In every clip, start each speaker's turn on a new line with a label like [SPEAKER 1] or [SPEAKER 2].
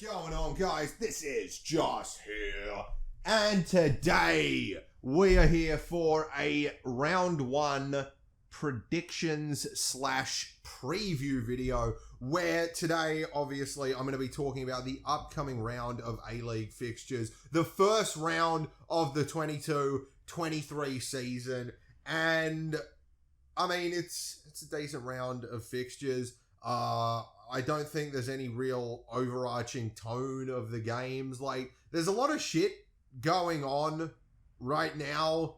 [SPEAKER 1] going on, guys? This is Jarse here, and today we are here for a round one predictions / preview video, where today, obviously, I'm going to be talking about the upcoming round of A-League fixtures, the first round of the 22-23 season, and I mean, it's a decent round of fixtures. I don't think there's any real overarching tone of the games. Like, there's a lot of shit going on right now.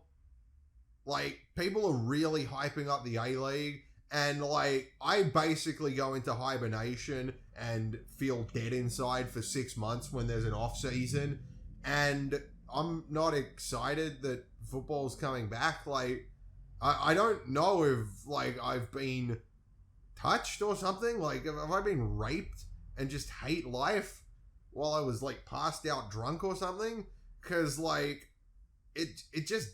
[SPEAKER 1] Like, people are really hyping up the A-League, and like, I basically go into hibernation and feel dead inside for 6 months when there's an off season, and I'm not excited that football's coming back. Like, I don't know if like I've been touched or something. Like, have I been raped and just hate life while I was like passed out drunk or something? Because like it just,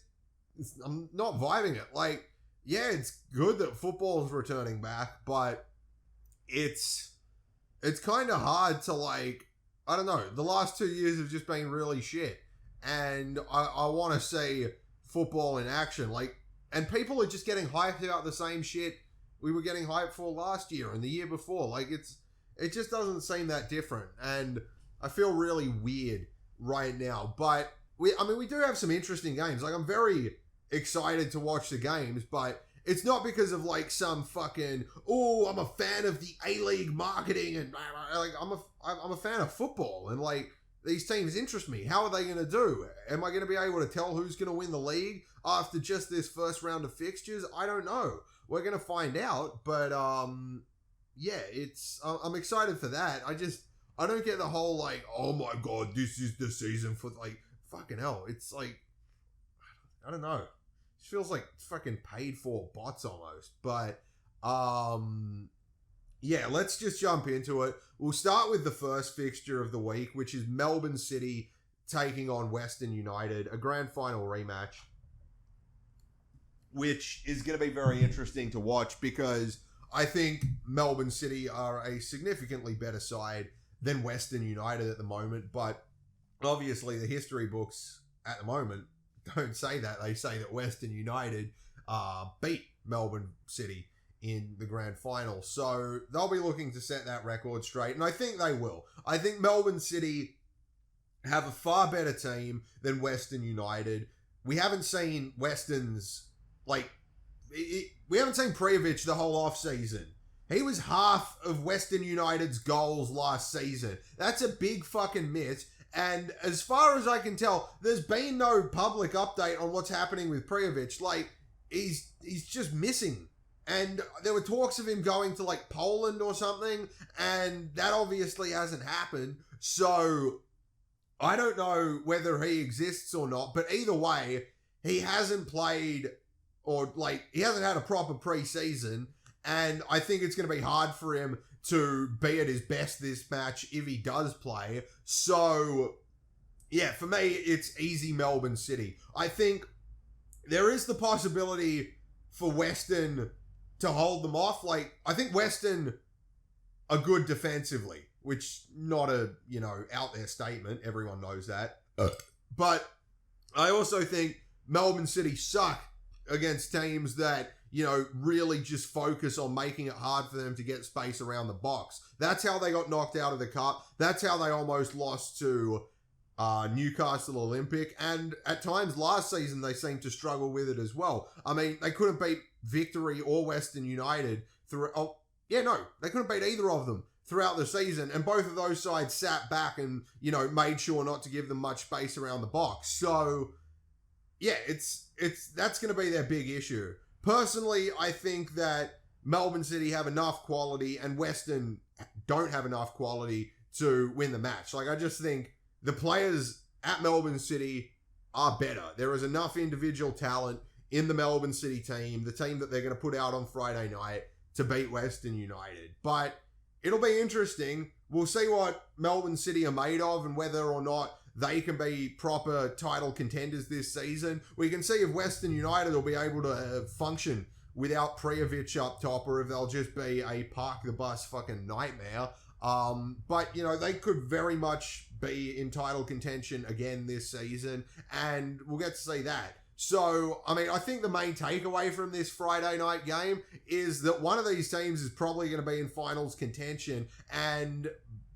[SPEAKER 1] I'm not vibing it. Like, yeah, it's good that football's returning back, but it's kind of hard to, like, I don't know, the last 2 years have just been really shit, and I want to see football in action. Like, and people are just getting hyped about the same shit we were getting hyped for last year and the year before. Like, it just doesn't seem that different, and I feel really weird right now. But we do have some interesting games. Like, I'm very excited to watch the games, but it's not because of like some fucking, oh, I'm a fan of the A-League marketing, and like, I'm a fan of football, and like, these teams interest me. How are they going to do? Am I going to be able to tell who's going to win the league after just this first round of fixtures? I don't know. We're going to find out, but yeah, I'm excited for that. I don't get the whole like, oh my god, this is the season for, like, fucking hell. It's like, I don't know. It feels like fucking paid for bots almost. But yeah, let's just jump into it. We'll start with the first fixture of the week, which is Melbourne City taking on Western United, a grand final rematch, which is going to be very interesting to watch because I think Melbourne City are a significantly better side than Western United at the moment. But obviously the history books at the moment don't say that. They say that Western United beat Melbourne City in the grand final. So they'll be looking to set that record straight, and I think they will. I think Melbourne City have a far better team than Western United. We haven't seen Western's, like, we haven't seen Prijovic the whole off season. He was half of Western United's goals last season. That's a big fucking miss. And as far as I can tell, there's been no public update on what's happening with Prijovic. Like, he's just missing. And there were talks of him going to, like, Poland or something, and that obviously hasn't happened. So I don't know whether he exists or not, but either way, he hasn't played, or like, he hasn't had a proper preseason, and I think it's going to be hard for him to be at his best this match if he does play. So yeah, for me, it's easy Melbourne City. I think there is the possibility for Western to hold them off. Like, I think Western are good defensively, which not a, you know, out there statement. Everyone knows that. But I also think Melbourne City suck against teams that, you know, really just focus on making it hard for them to get space around the box. That's how they got knocked out of the cup. That's how they almost lost to Newcastle Olympic. And at times last season, they seemed to struggle with it as well. I mean, they couldn't beat Victory or Western United they couldn't beat either of them throughout the season. And both of those sides sat back and, you know, made sure not to give them much space around the box. So yeah, that's going to be their big issue. Personally, I think that Melbourne City have enough quality and Western don't have enough quality to win the match. Like, I just think the players at Melbourne City are better. There is enough individual talent in the Melbourne City team, the team that they're going to put out on Friday night, to beat Western United. But it'll be interesting. We'll see what Melbourne City are made of and whether or not they can be proper title contenders this season. We can see if Western United will be able to function without Prijovic up top, or if they'll just be a park the bus fucking nightmare. But, you know, they could very much be in title contention again this season, and we'll get to see that. So, I mean, I think the main takeaway from this Friday night game is that one of these teams is probably going to be in finals contention, and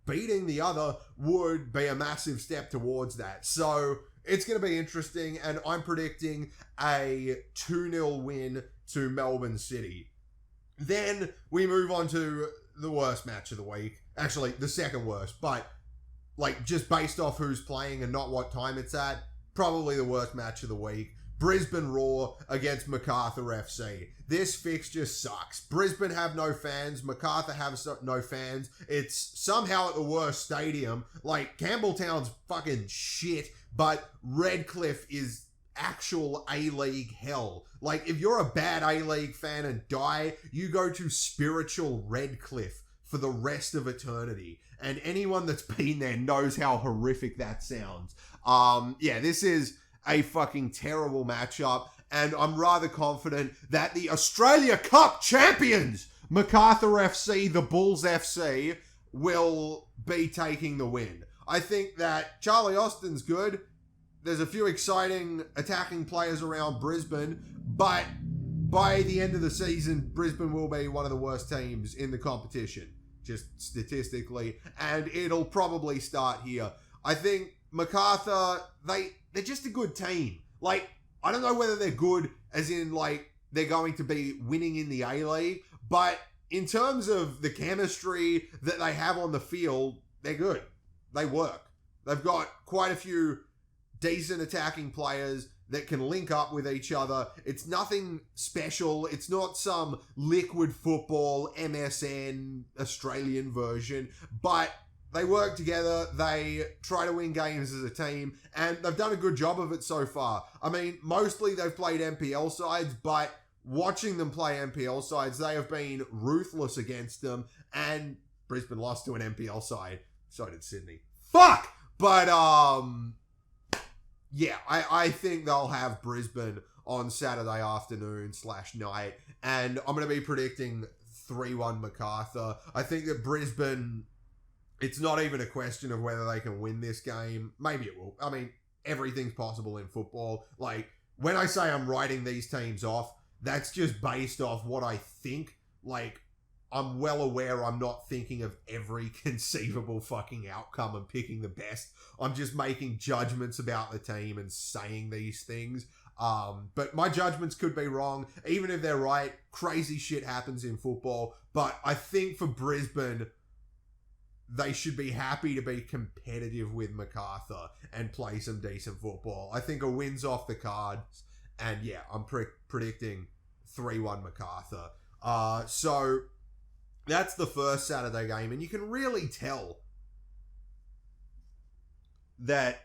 [SPEAKER 1] beating the other would be a massive step towards that. So, it's going to be interesting, and I'm predicting a 2-0 win to Melbourne City. Then we move on to the worst match of the week. Actually, the second worst, but like just based off who's playing and not what time it's at, probably the worst match of the week. Brisbane Roar against Macarthur FC. This fixture sucks. Brisbane have no fans. Macarthur have no fans. It's somehow at the worst stadium. Like, Campbelltown's fucking shit, but Redcliffe is actual A-League hell. Like, if you're a bad A-League fan and die, you go to spiritual Redcliffe for the rest of eternity. And anyone that's been there knows how horrific that sounds. Yeah, this is a fucking terrible matchup, and I'm rather confident that the Australia Cup champions, Macarthur FC, the Bulls FC, will be taking the win. I think that Charlie Austin's good. There's a few exciting attacking players around Brisbane, but by the end of the season, Brisbane will be one of the worst teams in the competition, just statistically, and it'll probably start here. I think Macarthur, they're just a good team. Like, I don't know whether they're good as in, like, they're going to be winning in the A-League, but in terms of the chemistry that they have on the field, they're good. They work. They've got quite a few decent attacking players that can link up with each other. It's nothing special. It's not some liquid football MSN Australian version, but they work together, they try to win games as a team, and they've done a good job of it so far. I mean, mostly they've played NPL sides, but watching them play NPL sides, they have been ruthless against them, and Brisbane lost to an NPL side. So did Sydney. Fuck! But, yeah, I think they'll have Brisbane on Saturday afternoon/night, and I'm going to be predicting 3-1 Macarthur. I think that Brisbane, it's not even a question of whether they can win this game. Maybe it will. I mean, everything's possible in football. Like, when I say I'm writing these teams off, that's just based off what I think. Like, I'm well aware I'm not thinking of every conceivable fucking outcome and picking the best. I'm just making judgments about the team and saying these things. But my judgments could be wrong. Even if they're right, crazy shit happens in football. But I think for Brisbane, they should be happy to be competitive with Macarthur and play some decent football. I think a win's off the cards. And yeah, I'm predicting 3-1 Macarthur. So that's the first Saturday game. And you can really tell that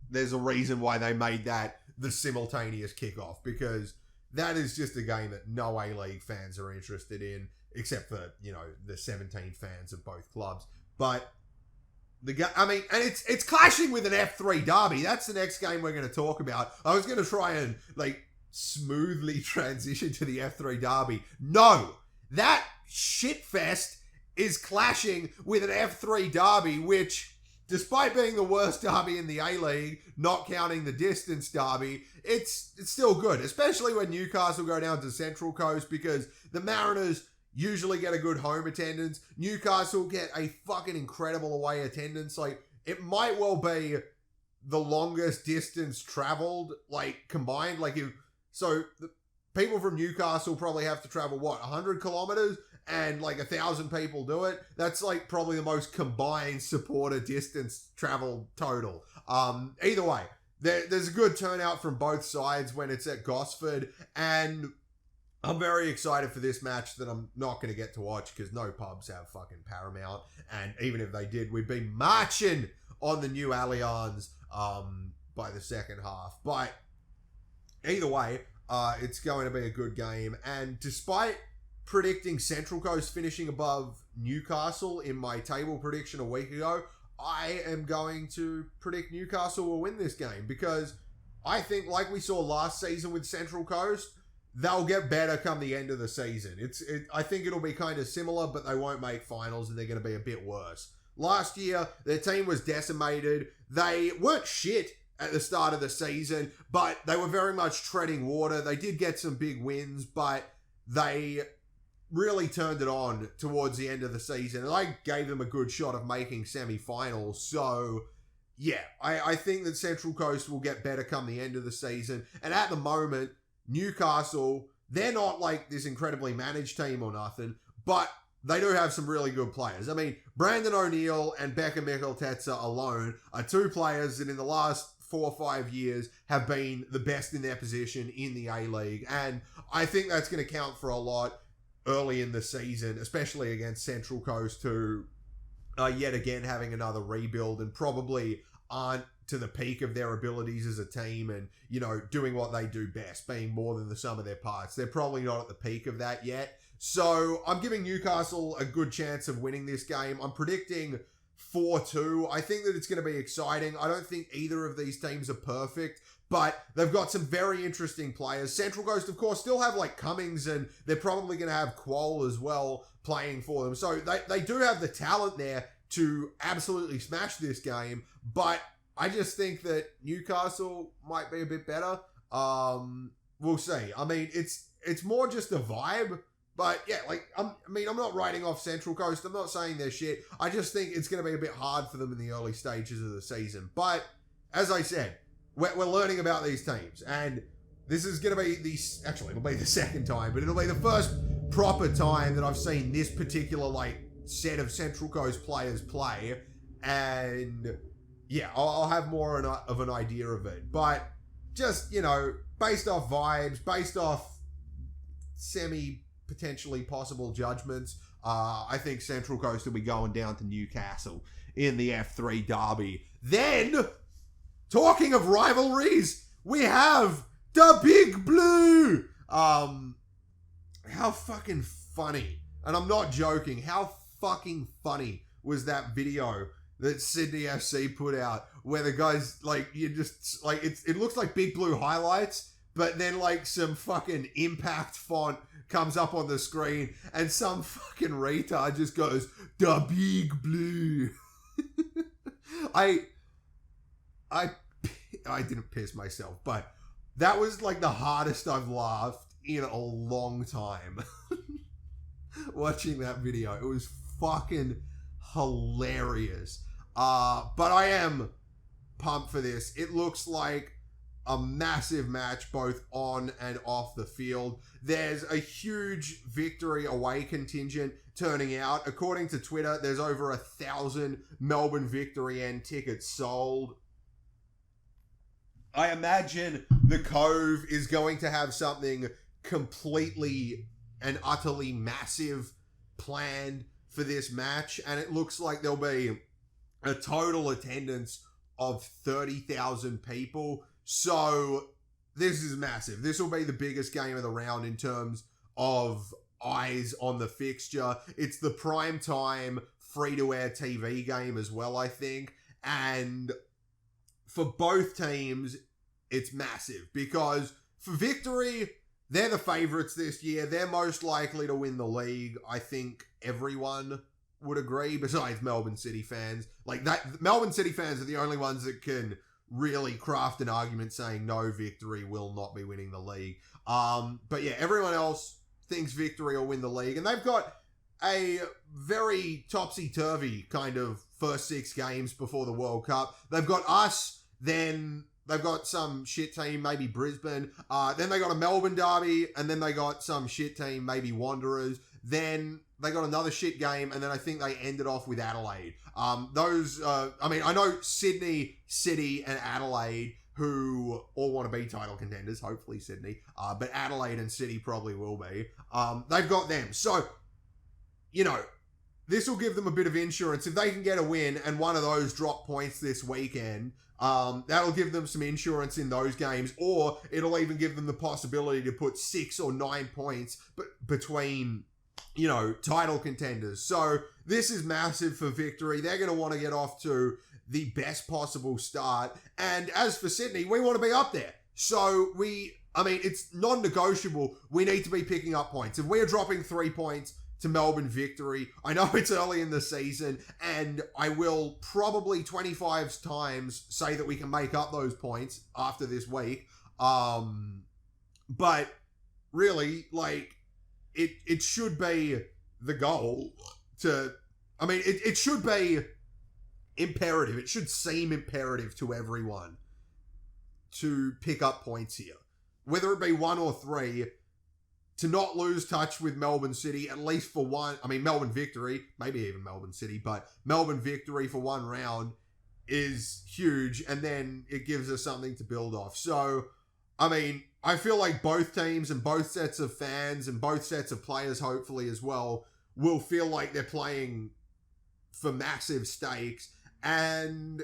[SPEAKER 1] there's a reason why they made that the simultaneous kickoff. Because that is just a game that no A-League fans are interested in. Except for, you know, the 17 fans of both clubs. But and it's clashing with an F3 derby. That's the next game we're going to talk about. I was going to try and like smoothly transition to the F3 derby. No, that shitfest is clashing with an F3 derby, which, despite being the worst derby in the A-League, not counting the distance derby, it's still good, especially when Newcastle go down to Central Coast, because the Mariners usually get a good home attendance. Newcastle get a fucking incredible away attendance. Like, it might well be the longest distance traveled, like, combined. Like, the people from Newcastle probably have to travel, 100 kilometers? And, like, 1,000 people do it. That's, like, probably the most combined supporter distance travel total. Either way, there's a good turnout from both sides when it's at Gosford, and I'm very excited for this match that I'm not going to get to watch because no pubs have fucking Paramount. And even if they did, we'd be marching on the new Allianz by the second half. But either way, it's going to be a good game. And despite predicting Central Coast finishing above Newcastle in my table prediction a week ago, I am going to predict Newcastle will win this game because I think, like we saw last season with Central Coast, they'll get better come the end of the season. I think it'll be kind of similar, but they won't make finals and they're going to be a bit worse. Last year, their team was decimated. They weren't shit at the start of the season, but they were very much treading water. They did get some big wins, but they really turned it on towards the end of the season, and I gave them a good shot of making semi-finals. So, yeah, I think that Central Coast will get better come the end of the season. And at the moment, Newcastle, they're not like this incredibly managed team or nothing, but they do have some really good players. I mean, Brandon O'Neill and Becca Mikkeltetsa alone are two players that in the last 4 or 5 years have been the best in their position in the A-League. And I think that's going to count for a lot early in the season, especially against Central Coast, who are yet again having another rebuild and probably aren't to the peak of their abilities as a team and, you know, doing what they do best, being more than the sum of their parts. They're probably not at the peak of that yet. So I'm giving Newcastle a good chance of winning this game. I'm predicting 4-2. I think that it's going to be exciting. I don't think either of these teams are perfect, but they've got some very interesting players. Central Coast, of course, still have like Cummings, and they're probably going to have Quoll as well playing for them. So they do have the talent there to absolutely smash this game, but I just think that Newcastle might be a bit better. We'll see. I mean, it's more just a vibe. But yeah, like, I'm not writing off Central Coast. I'm not saying they're shit. I just think it's going to be a bit hard for them in the early stages of the season. But as I said, we're learning about these teams. And this is going to be it'll be the second time, but it'll be the first proper time that I've seen this particular, like, set of Central Coast players play. And yeah, I'll have more of an idea of it. But just, you know, based off vibes, based off potentially possible judgments, I think Central Coast will be going down to Newcastle in the F3 derby. Then, talking of rivalries, we have the Big Blue. How fucking funny, and I'm not joking, how fucking funny was that video that Sydney FC put out where the guys, like, you just, like, it looks like Big Blue highlights, but then, like, some fucking impact font comes up on the screen and some fucking retard just goes, "The Big Blue." I didn't piss myself, but that was like the hardest I've laughed in a long time. Watching that video, it was fucking hilarious. But I am pumped for this. It looks like a massive match both on and off the field. There's a huge victory away contingent turning out. According to Twitter, there's over 1,000 Melbourne Victory End tickets sold. I imagine the Cove is going to have something completely and utterly massive planned for this match, and it looks like there'll be a total attendance of 30,000 people. So this is massive. This will be the biggest game of the round in terms of eyes on the fixture. It's the prime time free-to-air TV game as well, I think. And for both teams, it's massive because for Victory, they're the favourites this year. They're most likely to win the league. I think everyone would agree, besides Melbourne City fans. Like, that, Melbourne City fans are the only ones that can really craft an argument saying no, Victory will not be winning the league. But yeah, everyone else thinks Victory will win the league, and they've got a very topsy-turvy kind of first 6 games before the World Cup. They've got us, then they've got some shit team, maybe Brisbane, then they got a Melbourne derby, and then they got some shit team, maybe Wanderers, then they got another shit game, and then I think they ended off with Adelaide. I know Sydney, City, and Adelaide, who all want to be title contenders, hopefully Sydney, but Adelaide and City probably will be. They've got them. So, you know, this will give them a bit of insurance. If they can get a win and one of those drop points this weekend, that'll give them some insurance in those games, or it'll even give them the possibility to put 6 or 9 points between, you know, title contenders. So this is massive for Victory. They're going to want to get off to the best possible start. And as for Sydney, we want to be up there. So we I mean, it's non-negotiable. We need to be picking up points. If we're dropping 3 points to Melbourne Victory, I know it's early in the season, and I will probably 25 times say that we can make up those points after this week. But really, like, it should be the goal to... I mean, it should be imperative. It should seem imperative to everyone to pick up points here. Whether it be 1 or 3, to not lose touch with Melbourne City, at least for one... I mean, Melbourne Victory, maybe even Melbourne City, but Melbourne Victory for one round is huge, and then it gives us something to build off. So, I mean, I feel like both teams and both sets of fans and both sets of players, hopefully as well, will feel like they're playing for massive stakes, and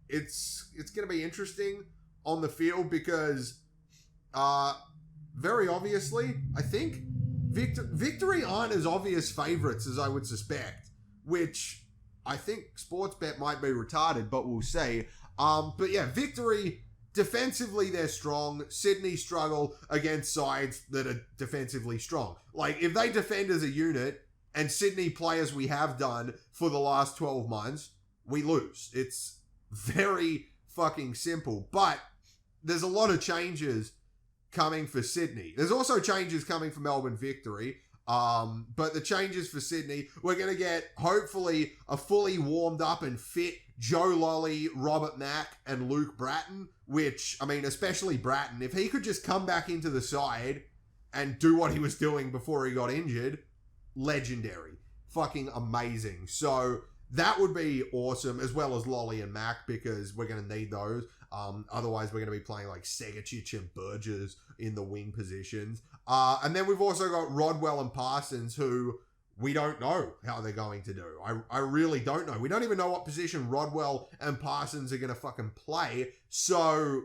[SPEAKER 1] it's going to be interesting on the field because very obviously, I think Victory aren't as obvious favourites as I would suspect, which I think Sportsbet might be retarded, but we'll see. But yeah, Victory, defensively they're strong. Sydney struggle against sides that are defensively strong. Like, if they defend as a unit and Sydney play as we have done for the last 12 months, we lose. It's very fucking simple. But there's a lot of changes coming for Sydney. There's also changes coming for Melbourne Victory. But the changes for Sydney, we're going to get, hopefully, a fully warmed up and fit Joe Lolly, Robert Mack, and Luke Bratton, which, I mean, especially Bratton, if he could just come back into the side and do what he was doing before he got injured, legendary. Fucking amazing. So that would be awesome, as well as Lolly and Mack, because we're going to need those. Otherwise, we're going to be playing like Segachich and Burgess in the wing positions. And then we've also got Rodwell and Parsons, who we don't know how they're going to do. I really don't know. We don't even know what position Rodwell and Parsons are going to fucking play. So,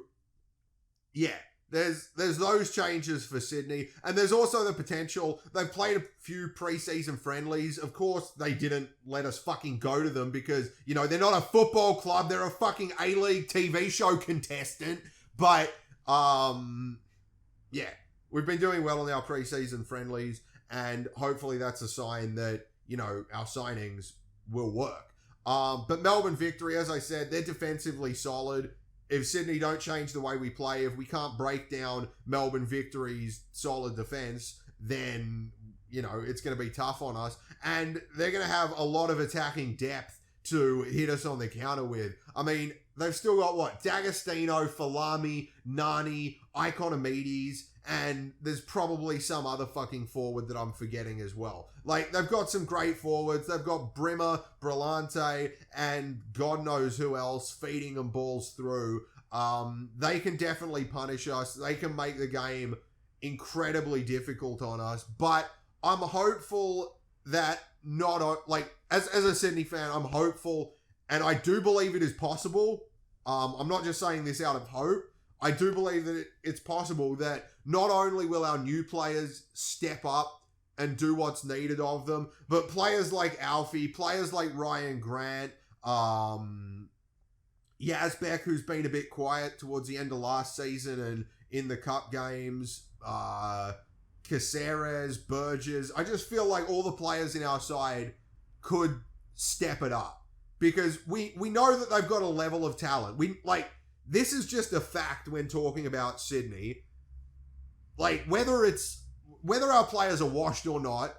[SPEAKER 1] yeah. There's those changes for Sydney. And there's also the potential. They've played a few preseason friendlies. Of course, they didn't let us fucking go to them because, you know, they're not a football club. They're a fucking A-League TV show contestant. But, yeah. We've been doing well in our preseason friendlies. And hopefully that's a sign that, you know, our signings will work. But Melbourne Victory, as I said, they're defensively solid. If Sydney don't change the way we play, if we can't break down Melbourne Victory's solid defense, then, you know, it's going to be tough on us. And they're going to have a lot of attacking depth to hit us on the counter with. I mean, they've still got, what, D'Agostino, Falami, Nani, Ikonomides, and there's probably some other fucking forward that I'm forgetting as well. Like, they've got some great forwards. They've got Brimmer, Brillante, and God knows who else feeding them balls through. They can definitely punish us. They can make the game incredibly difficult on us. But I'm hopeful that as a Sydney fan, I'm hopeful, and I do believe it is possible. I'm not just saying this out of hope. I do believe that it's possible that not only will our new players step up and do what's needed of them, but players like Alfie, players like Ryan Grant, Yazbek, who's been a bit quiet towards the end of last season and in the cup games, Caceres, Burgess. I just feel like all the players in our side could step it up because we know that they've got a level of talent. This is just a fact when talking about Sydney. Like, whether our players are washed or not,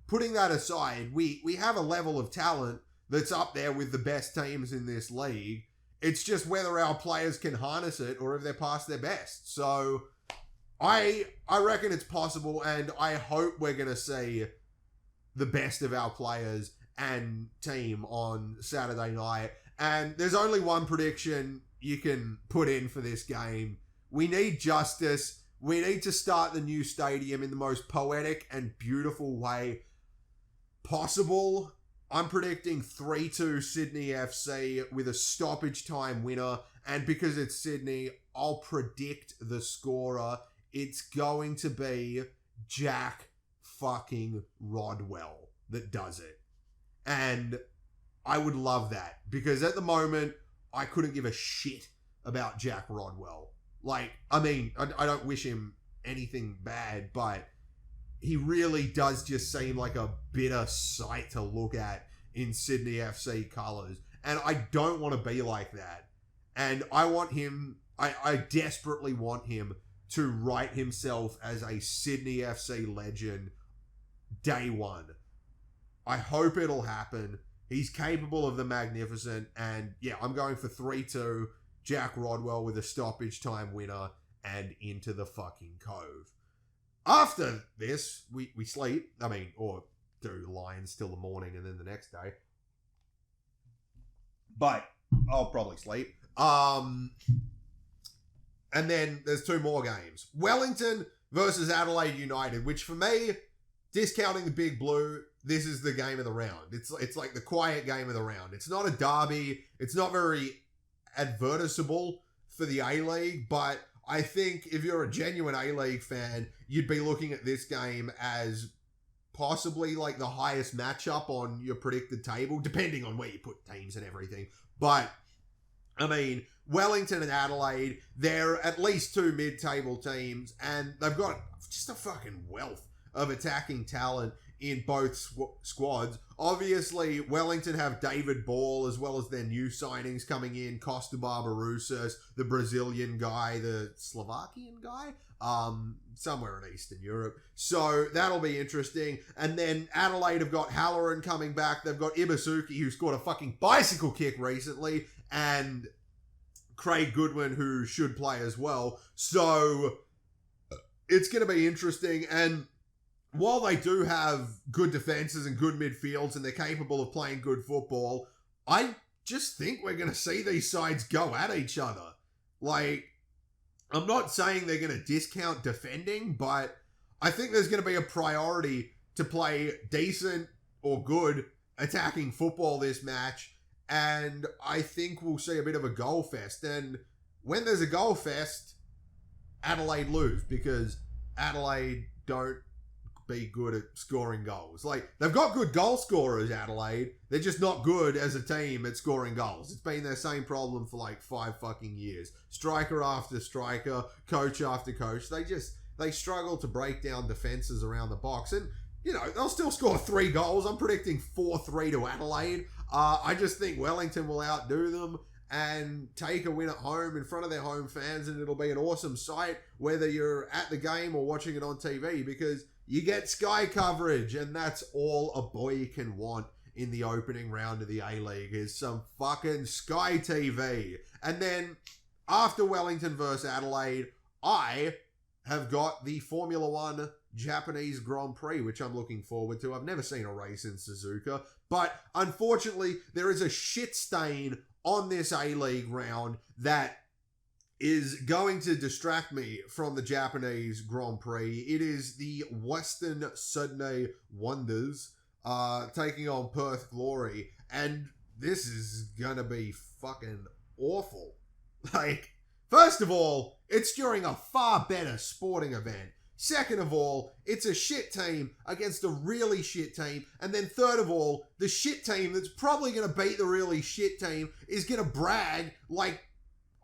[SPEAKER 1] putting that aside, we have a level of talent that's up there with the best teams in this league. It's just whether our players can harness it or if they're past their best. So, I reckon it's possible, and I hope we're going to see the best of our players and team on Saturday night. And there's only one prediction you can put in for this game. We need justice. We need to start the new stadium in the most poetic and beautiful way possible. I'm predicting 3-2 Sydney FC with a stoppage time winner. And because it's Sydney, I'll predict the scorer. It's going to be Jack fucking Rodwell that does it. And I would love that because at the moment, I couldn't give a shit about Jack Rodwell. Like, I mean, I don't wish him anything bad, but he really does just seem like a bitter sight to look at in Sydney FC colours. And I don't want to be like that. And I want him, I desperately want him to write himself as a Sydney FC legend day one. I hope it'll happen. He's capable of the magnificent. And yeah, I'm going for 3-2. Jack Rodwell with a stoppage time winner and into the fucking Cove. After this, we sleep. I mean, or do Lions till the morning and then the next day. But I'll probably sleep. And then there's 2 more games. Wellington versus Adelaide United, which for me, discounting the Big Blue, this is the game of the round. It's like the quiet game of the round. It's not a derby. It's not very advertisable for the A-League, but I think if you're a genuine A-League fan, you'd be looking at this game as possibly like the highest matchup on your predicted table, depending on where you put teams and everything. But, I mean, Wellington and Adelaide, they're at least 2 mid-table teams, and they've got just a fucking wealth of attacking talent in both squads. Obviously, Wellington have David Ball as well as their new signings coming in. Costa Barbarouses, the Brazilian guy, the Slovakian guy, somewhere in Eastern Europe. So that'll be interesting. And then Adelaide have got Halloran coming back. They've got Ibasuki, who scored a fucking bicycle kick recently, and Craig Goodwin, who should play as well. So it's going to be interesting. And while they do have good defenses and good midfields and they're capable of playing good football, I just think we're going to see these sides go at each other. Like, I'm not saying they're going to discount defending, but I think there's going to be a priority to play decent or good attacking football this match. And I think we'll see a bit of a goal fest. And when there's a goal fest, Adelaide lose because Adelaide don't be good at scoring goals. Like, they've got good goal scorers, Adelaide. They're just not good as a team at scoring goals. It's been their same problem for like 5 fucking years. Striker after striker, coach after coach. They struggle to break down defenses around the box. And, you know, they'll still score 3 goals. I'm predicting 4-3 to Adelaide. I just think Wellington will outdo them and take a win at home in front of their home fans, and it'll be an awesome sight, whether you're at the game or watching it on TV, because you get Sky coverage, and that's all a boy can want in the opening round of the A-League is some fucking Sky TV. And then after Wellington versus Adelaide, I have got the Formula One Japanese Grand Prix, which I'm looking forward to. I've never seen a race in Suzuka, but unfortunately there is a shit stain on this A-League round that is going to distract me from the Japanese Grand Prix. It is the Western Sydney Wonders taking on Perth Glory, and this is gonna be fucking awful. Like, first of all, it's during a far better sporting event. Second of all, it's a shit team against a really shit team. And then third of all, the shit team that's probably going to beat the really shit team is going to brag like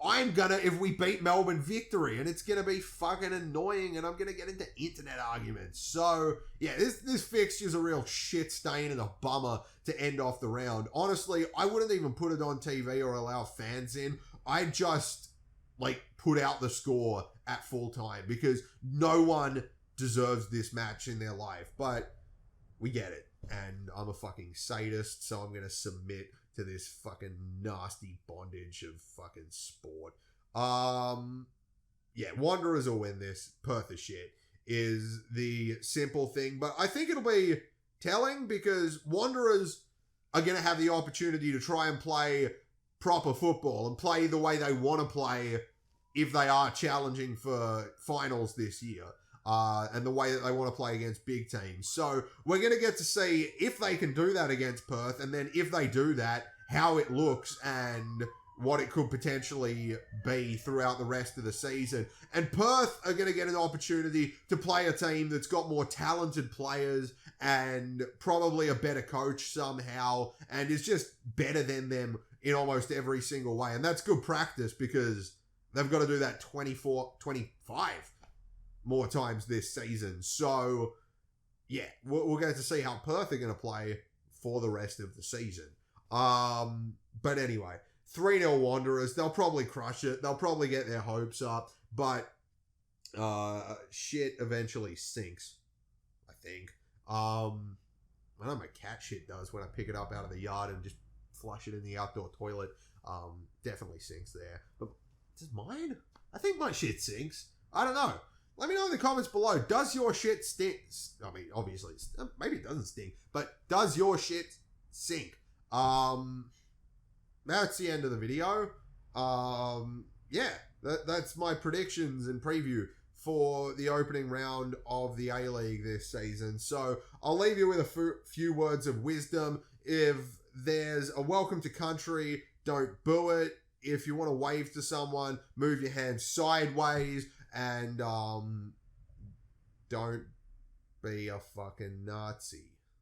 [SPEAKER 1] I'm going to if we beat Melbourne Victory. And it's going to be fucking annoying, and I'm going to get into internet arguments. So, yeah, this fixture's a real shit stain and a bummer to end off the round. Honestly, I wouldn't even put it on TV or allow fans in. I'd just, like, put out the score at full time because no one deserves this match in their life, but we get it, and I'm a fucking sadist, so I'm gonna submit to this fucking nasty bondage of fucking sport. Yeah, Wanderers will win this. Perth is shit is the simple thing, but I think it'll be telling because Wanderers are gonna have the opportunity to try and play proper football and play the way they want to play if they are challenging for finals this year, and the way that they want to play against big teams. So we're going to get to see if they can do that against Perth, and then if they do that, how it looks and what it could potentially be throughout the rest of the season. And Perth are going to get an opportunity to play a team that's got more talented players and probably a better coach somehow, and is just better than them in almost every single way. And that's good practice because they've got to do that 25 more times this season. So, yeah, we'll get to see how Perth are going to play for the rest of the season. But anyway, 3-0 Wanderers. They'll probably crush it. They'll probably get their hopes up. But shit eventually sinks, I think. I know my cat shit does when I pick it up out of the yard and just flush it in the outdoor toilet. Definitely sinks there. But does mine? I think my shit sinks. I don't know. Let me know in the comments below. Does your shit stink? I mean, obviously, maybe it doesn't stink, but does your shit sink? That's the end of the video. Yeah, that's my predictions and preview for the opening round of the A-League this season. So I'll leave you with a few words of wisdom. If there's a welcome to country, don't boo it. If you want to wave to someone, move your hand sideways, and don't be a fucking Nazi.